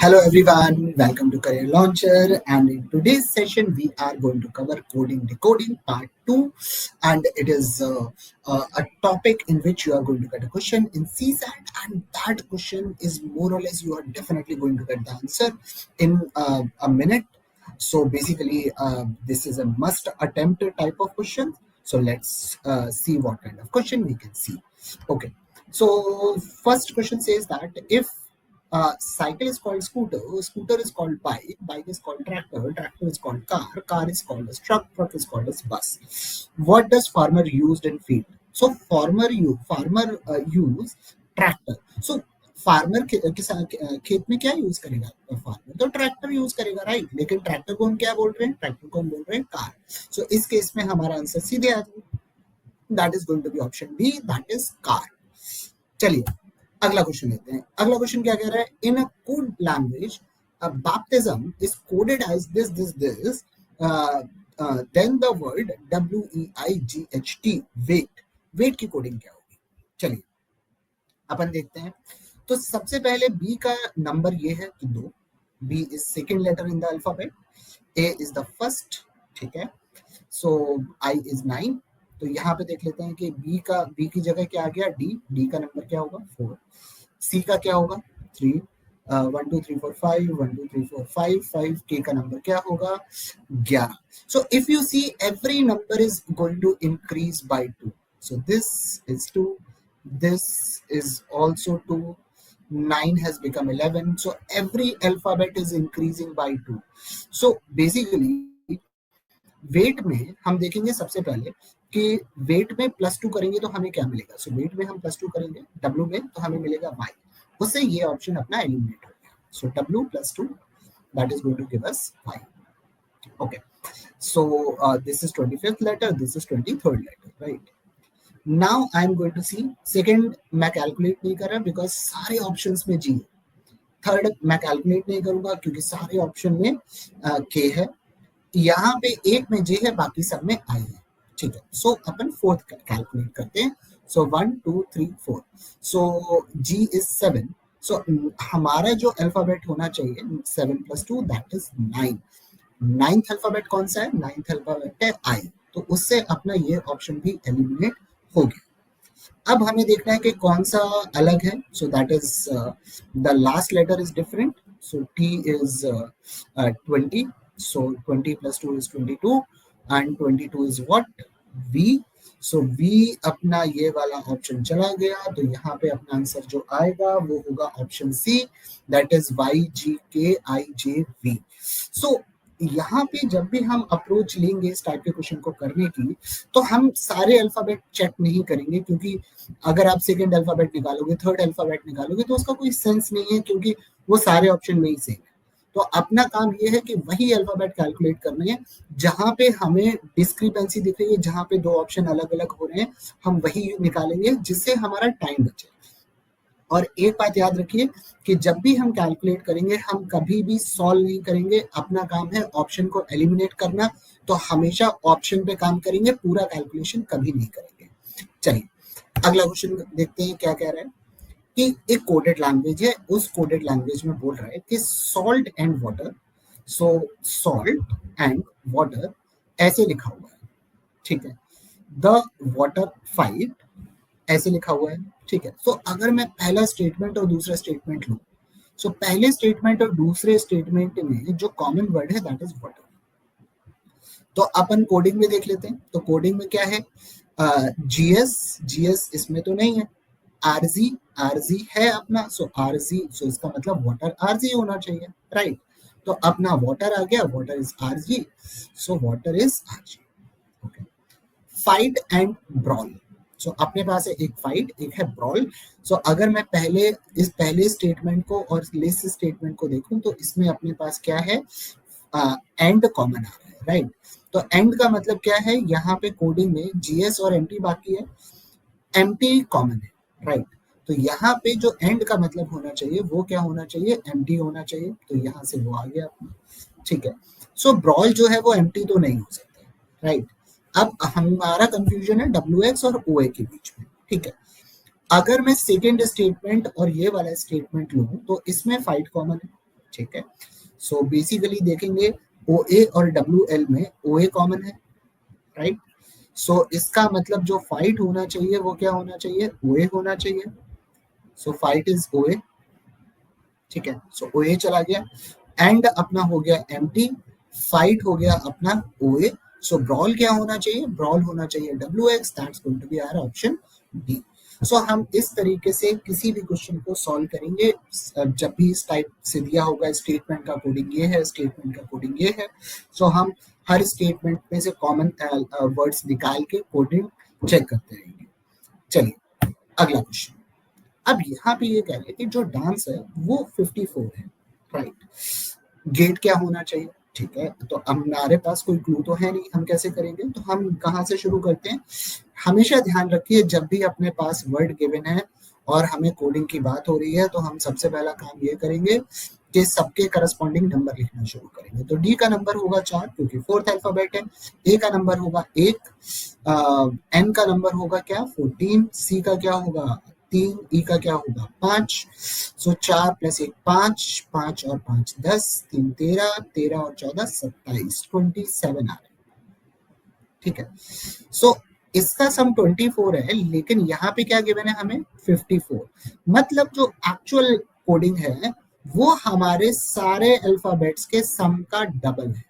Hello everyone, welcome to Career Launcher, and in today's session we are going to cover coding decoding part 2, and it is a topic in which you are going to get a question in CSAT, and that question is more or less you are definitely going to get the answer in a minute. So basically this is a must attempt type of question. So let's see what kind of question we can see. Okay, so first question says that if cycle is called scooter, scooter is called bike, bike is called tractor, tractor is called car, car is called as truck, truck is called as bus. What does farmer used in field? So farmer use tractor. So farmer खेत में क्या use करेगा? Farmer तो tractor use करेगा, right? लेकिन tractor को हम क्या बोल रहे हैं? ट्रैक्टर को हम बोल रहे हैं कार. सो इस केस में हमारा आंसर सीधे आ जाएगा. That is going to be option B, that is car. चलिए अगला क्वेश्चन लेते हैं. अगला क्वेश्चन क्या कह रहा है? In a code language baptism is coded as this then the word weight. Weight की कोडिंग क्या होगी? चलिए अपन देखते हैं. तो सबसे पहले बी का नंबर ये है कि 2. B is second letter in the alphabet, A is the first. ठीक है, सो आई इज 9. तो यहाँ पे देख लेते हैं कि बी की जगह क्या आ गया? डी. डी का नंबर क्या होगा? 4. सी का क्या होगा? 3. 1 2 3 4 5, 1 2 3 4 5 5. के का नंबर क्या होगा? 11. So if you see every number is going to increase by 2. So this is 2, this is also 2. 9 has become 11. So every alphabet is increasing by 2. So basically wait में हम देखेंगे सबसे पहले कि वेट में +2 करेंगे तो हमें क्या मिलेगा? सो वेट में हम +2 करेंगे W में तो हमें मिलेगा Y. उससे ये ऑप्शन अपना एलिमिनेट हो गया. सो W + 2 that is going to give us Y. Okay, so this is 25th letter, this is 23rd letter, right? Now I am going to see second. मैं कैलकुलेट नहीं कर रहा बिकॉज सारे ऑप्शंस में G है. Third मैं calculate नहीं करूंगा क्योंकि सारे ऑप्शन में K है. यहाँ पे एक में J है, बाकी सब में I है. ठीक है, सो अपन फोर्थ कैलकुलेट करते हैं. सो 1 2 3 4. सो G इज 7. सो हमारा जो अल्फाबेट होना चाहिए 7 + 2 दैट इज 9. नाइन्थ अल्फाबेट कौन सा है? नाइन्थ अल्फाबेट है I. तो उससे अपना ये ऑप्शन भी एलिमिनेट हो गया. अब हमें देखना है कि कौन सा अलग है. So that is the last letter is different. So T is 20. So 20 + 2 is 22 and 22 is what? V. So V अपना ये वाला ऑप्शन चला गया. तो यहाँ पे अपना आंसर जो आएगा वो होगा option C, that is YGKIJV. So यहाँ पे जब भी हम अप्रोच लेंगे इस टाइप के क्वेश्चन को करने की, तो हम सारे अल्फाबेट चेक नहीं करेंगे, क्योंकि अगर आप सेकेंड अल्फाबेट निकालोगे, थर्ड अल्फाबेट निकालोगे तो उसका कोई सेंस नहीं है, क्योंकि वो सारे ऑप्शन में ही सेम है. तो अपना काम ये है कि वही अल्फाबेट कैलकुलेट करने हैं जहां पे हमें डिस्क्रिपेंसी दिख रही है, जहां पे दो ऑप्शन अलग अलग हो रहे हैं, हम वही निकालेंगे जिससे हमारा टाइम बचे. और एक बात याद रखिए कि जब भी हम कैलकुलेट करेंगे हम कभी भी सॉल्व नहीं करेंगे. अपना काम है ऑप्शन को एलिमिनेट करना, तो हमेशा ऑप्शन पे काम करेंगे, पूरा कैलकुलेशन कभी नहीं करेंगे. चलिए अगला क्वेश्चन देखते हैं क्या कह रहा है. कि एक कोडेड लैंग्वेज है, उस कोडेड लैंग्वेज में बोल रहा है कि salt and water. So salt and water ऐसे लिखा हुआ है. ठीक है, द वाटर फाइट ऐसे लिखा हुआ है. ठीक है, सो अगर मैं पहला स्टेटमेंट और दूसरा स्टेटमेंट लूं, सो पहले स्टेटमेंट और दूसरे स्टेटमेंट में जो कॉमन वर्ड है दैट इज वाटर. तो अपन कोडिंग में देख लेते हैं. तो कोडिंग में क्या है? जीएस इसमें तो नहीं है. आरजी है अपना. सो आरजी, सो इसका मतलब वाटर आरजी होना चाहिए, राइट? तो अपना वाटर आ गया, water is RG. So water is RG. Okay, fight and brawl. So अपने पास है एक फाइट, एक है ब्रॉल. सो अगर मैं पहले स्टेटमेंट को और लेस स्टेटमेंट को देखूं तो इसमें अपने पास क्या है? एंड कॉमन आ रहा है, राइट? तो एंड का मतलब क्या है? यहाँ पे कोडिंग में जीएस और एमटी बाकी है, एमटी कॉमन है, राइट? तो यहाँ पे जो एंड का मतलब होना चाहिए वो क्या होना चाहिए? एमटी होना चाहिए. तो यहाँ से वो आ गया अपना. ठीक है, सो ब्रॉल जो है वो एमटी तो नहीं हो सकता, राइट? अब हमारा कंफ्यूजन है WX और OA के बीच में. ठीक है, अगर मैं सेकेंड स्टेटमेंट और ये वाला स्टेटमेंट लूं तो इसमें फाइट कॉमन है, ठीक है। सो बेसिकली देखेंगे OA और WL में OA कॉमन है, राइट। सो इसका मतलब जो फाइट होना चाहिए वो क्या होना चाहिए, OA होना चाहिए। सो फाइट इज OA, ठीक है। सो OA चला गया, एंड अपना हो गया एम्प्टी, फाइट हो गया अपना OA। सो ब्रॉल क्या होना चाहिए, ब्रॉल होना चाहिए WX, that's going to be our option D. So हम इस तरीके से किसी भी क्वेश्चन को सॉल्व करेंगे जब भी इस टाइप से दिया होगा, स्टेटमेंट का कोडिंग ये है, स्टेटमेंट का कोडिंग ये है। सो हम हर स्टेटमेंट में से कॉमन वर्ड्स निकाल के कोडिंग चेक करते रहेंगे। चलिए अगला क्वेश्चन। अब यहाँ पे ये कह रहे हैं कि जो डांस है वो 54 है, राइट। गेट क्या होना चाहिए, ठीक है। तो हमारे पास कोई क्लू तो है नहीं, हम कैसे करेंगे, तो हम कहाँ से शुरू करते हैं। हमेशा ध्यान रखिए जब भी अपने पास वर्ड गिवन है और हमें कोडिंग की बात हो रही है, तो हम सबसे पहला काम ये करेंगे कि सबके करस्पॉन्डिंग नंबर लिखना शुरू करेंगे। तो डी का नंबर होगा 4 क्योंकि फोर्थ अल्फाबेट है, ए का नंबर होगा 1, एन का नंबर होगा क्या 14, सी का क्या होगा 3, ई का क्या होगा 5। सो 4 + 1 5, 5 और 5 10, 3 13, 13 और 14 27, 27 आ रहा है, ठीक है। सो इसका सम 24 है, लेकिन यहाँ पे क्या गिवन है हमें 54। मतलब जो एक्चुअल कोडिंग है वो हमारे सारे अल्फाबेट्स के सम का डबल है।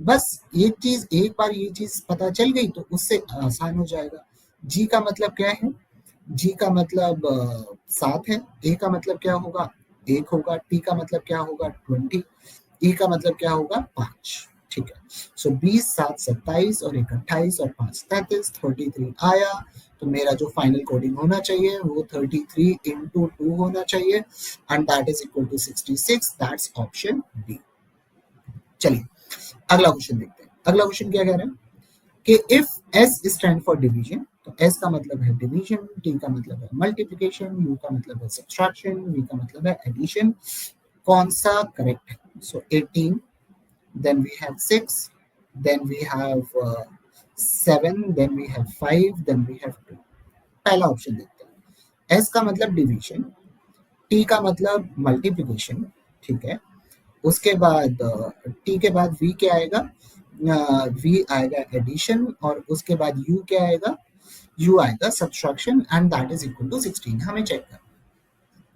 बस एक चीज, एक बार ये चीज पता चल गई तो उससे आसान हो जाएगा। जी का मतलब क्या है, जी का मतलब 7 है, ए का मतलब क्या होगा 1 होगा, टी का मतलब क्या होगा 20, ई का मतलब क्या होगा 5, ठीक है। सो 20 7 27 और 1 28 और 5 33, 33 आया। तो मेरा जो फाइनल कोडिंग होना चाहिए वो 33 × 2 होना चाहिए, and that is equal to 66, that's option D. चलिए अगला क्वेश्चन देखते हैं। अगला क्वेश्चन क्या कह रहा है कि if S stand for division, तो एस का मतलब है डिवीजन, टी का मतलब है मल्टीप्लिकेशन, यू का मतलब है सब्ट्रैक्शन, वी का मतलब है एडिशन, कौन सा करेक्ट है। सो 18, then we have 6, then we have 7, then we have 5, then we have 2। पहला ऑप्शन देखते हैं। एस का मतलब डिवीजन, टी का मतलब मल्टीप्लिकेशन, ठीक है। उसके बाद टी के बाद वी क्या आएगा, वी आएगा एडिशन, और उसके बाद यू क्या आएगा, यू आएगा subtraction, and that is equal to 16। हमें चेक करना।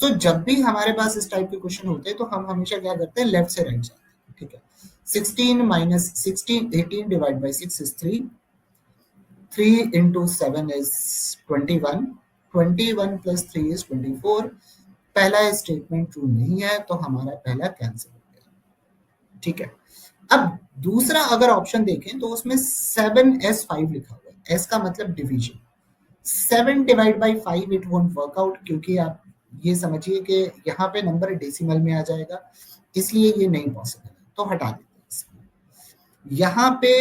तो जब भी हमारे पास इस टाइप के क्वेश्चन होते हैं तो हम हमेशा क्या करते हैं, लेफ्ट से राइट जाते हैं, ठीक है। 16 minus 16, 18 divided by 6 is 3, 3 into 7 is 21, 21 plus 3 is 24। पहला स्टेटमेंट ट्रू नहीं है तो हमारा पहला कैंसिल हो गया, ठीक है। अब दूसरा अगर ऑप्शन देखें तो उसमें 7s5 लिखा हुआ है, s का मतलब division. 7 divide by 5 it won't work out, क्योंकि आप ये समझिए कि यहाँ पे नंबर डेसिमल में आ जाएगा, इसलिए ये नहीं पॉसिबल है, तो हटा देते हैं इसको। यहाँ पे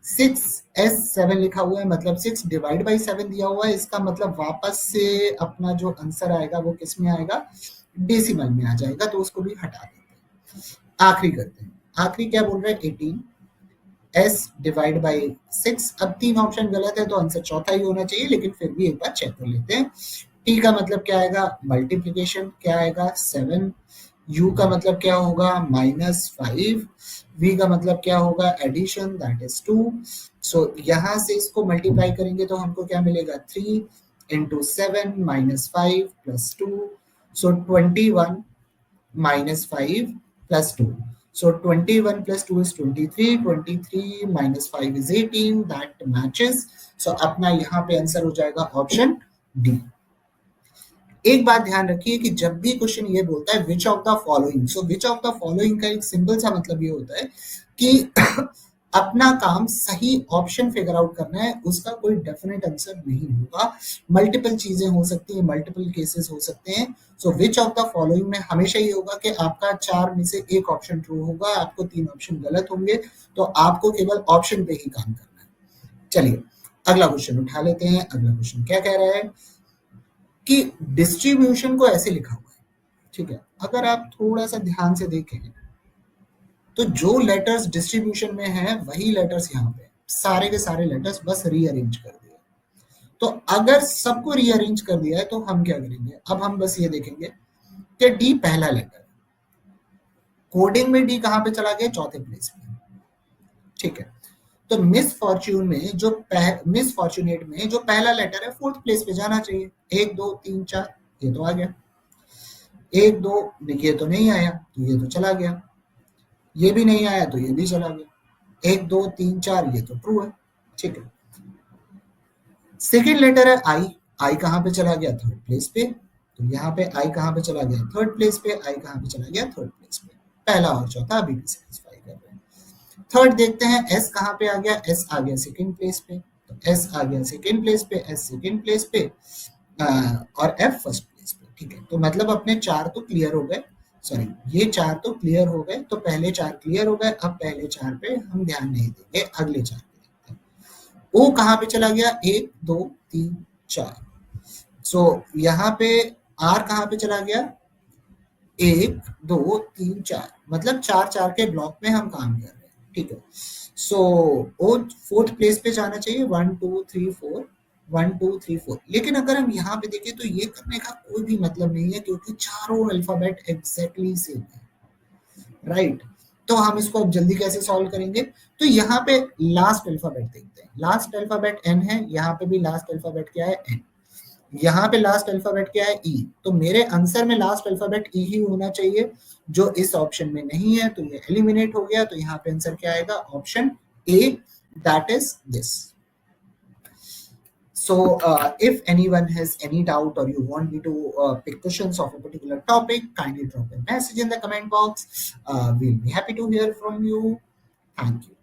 6s7 लिखा हुआ है, मतलब 6 डिवाइड बाई 7 दिया हुआ है, इसका मतलब वापस से अपना जो आंसर आएगा वो किस में आएगा, डेसिमल में आ जाएगा, तो उसको भी हटा देते हैं। आखिरी करते हैं, आखिरी क्या बोल रहे हैं 18 s डिवाइड बाई 6। अब 3 ऑप्शन गलत है तो आंसर चौथा ही होना चाहिए, लेकिन फिर भी एक बार चेक कर लेते हैं। t का मतलब क्या आएगा, मल्टीप्लिकेशन, क्या आएगा 7, u का मतलब क्या होगा -5, v का मतलब क्या होगा एडिशन, दैट इज 2। सो यहाँ से इसको मल्टीप्लाई करेंगे तो हमको क्या मिलेगा 3 × 7 -5 + 2, सो 21 -5 + 2। So 21 + 2 is 23, 23 - 5 is 18, that matches। So अपना यहाँ पे आंसर हो जाएगा ऑप्शन डी। एक बात ध्यान रखिए कि जब भी क्वेश्चन ये बोलता है which of the following, so which of the following का एक सिंपल सा मतलब ये होता है कि अपना काम सही ऑप्शन फिगर आउट करना है, उसका कोई डेफिनेट आंसर नहीं होगा। मल्टीपल चीजें हो सकती हैं, मल्टीपल केसेस हो सकते हैं। सो विच ऑफ द फॉलोइंग में हमेशा ये होगा कि आपका 4 में से एक ऑप्शन ट्रू होगा, आपको 3 ऑप्शन गलत होंगे, तो आपको केवल ऑप्शन पे ही काम करना है। चलिए अगला क्वेश्चन उठा लेते हैं। अगला क्वेश्चन क्या कह रहा है कि डिस्ट्रीब्यूशन को ऐसे लिखा हुआ है, ठीक है। अगर आप थोड़ा सा ध्यान से देखें तो जो लेटर्स डिस्ट्रीब्यूशन में है वही लेटर्स यहाँ पे, सारे के सारे लेटर्स बस रीअरेंज कर दिए। तो अगर सबको रीअरेंज कर दिया है तो हम क्या करेंगे, अब हम बस ये देखेंगे कि डी पहला लेटर, कोडिंग में डी कहां पे चला गया? चौथे प्लेस पे। ठीक है, तो मिस फॉर्चुनेट में जो पहला लेटर है फोर्थ प्लेस पे जाना चाहिए। 1 2 3 4 ये तो आ गया। 1 2 देखिए तो नहीं आया, तो ये तो चला गया। ये भी नहीं आया तो ये भी चला गया। 1 2 3 4 ये तो ट्रू है। ठीक है, सेकेंड लेटर है आई। आई कहाँ पे चला गया? थर्ड प्लेस पे। तो यहाँ पे आई कहाँ पे चला गया? थर्ड प्लेस पे। आई कहाँ पे चला गया? थर्ड प्लेस पे। पहला और चौथा अभी भी सेटिस्फाई कर रहे हैं। थर्ड देखते हैं, एस कहाँ पे आ गया? एस आ गया सेकेंड प्लेस पे। तो एस आ गया सेकेंड प्लेस पे, एस सेकेंड प्लेस पे, और एफ फर्स्ट प्लेस पे। ठीक है, तो मतलब अपने चार तो क्लियर हो गए। सॉरी, ये चार तो क्लियर हो गए, तो पहले चार क्लियर हो गए। अब पहले चार पे हम ध्यान नहीं देंगे, अगले चार पे देखते हैं। ओ कहाँ पे चला गया? 1 2 3 4। सो यहाँ पे आर कहाँ पे चला गया? 1 2 3 4, मतलब चार चार के ब्लॉक में हम काम कर रहे हैं। ठीक है, सो ओ फोर्थ प्लेस पे जाना चाहिए। 1 2 3 4, 1 2 3 4। लेकिन अगर हम यहाँ पे देखें तो ये करने का कोई भी मतलब नहीं है, क्योंकि चारों अल्फाबेट एग्जैक्टली सेम है। राइट, तो हम इसको अब जल्दी कैसे सॉल्व करेंगे? तो यहाँ पे लास्ट अल्फाबेट देखते हैं। लास्ट अल्फाबेट एन है, यहाँ पे भी लास्ट अल्फाबेट क्या है? एन। यहाँ पे लास्ट अल्फाबेट क्या है? ई। तो मेरे आंसर में लास्ट अल्फाबेट ई ही होना चाहिए, जो इस ऑप्शन में नहीं है, तो ये एलिमिनेट हो गया। तो यहाँ पे आंसर क्या आएगा? Option A, that is this. So, if anyone has any doubt or you want me to pick questions of a particular topic, kindly drop a message in the comment box. We'll be happy to hear from you. Thank you.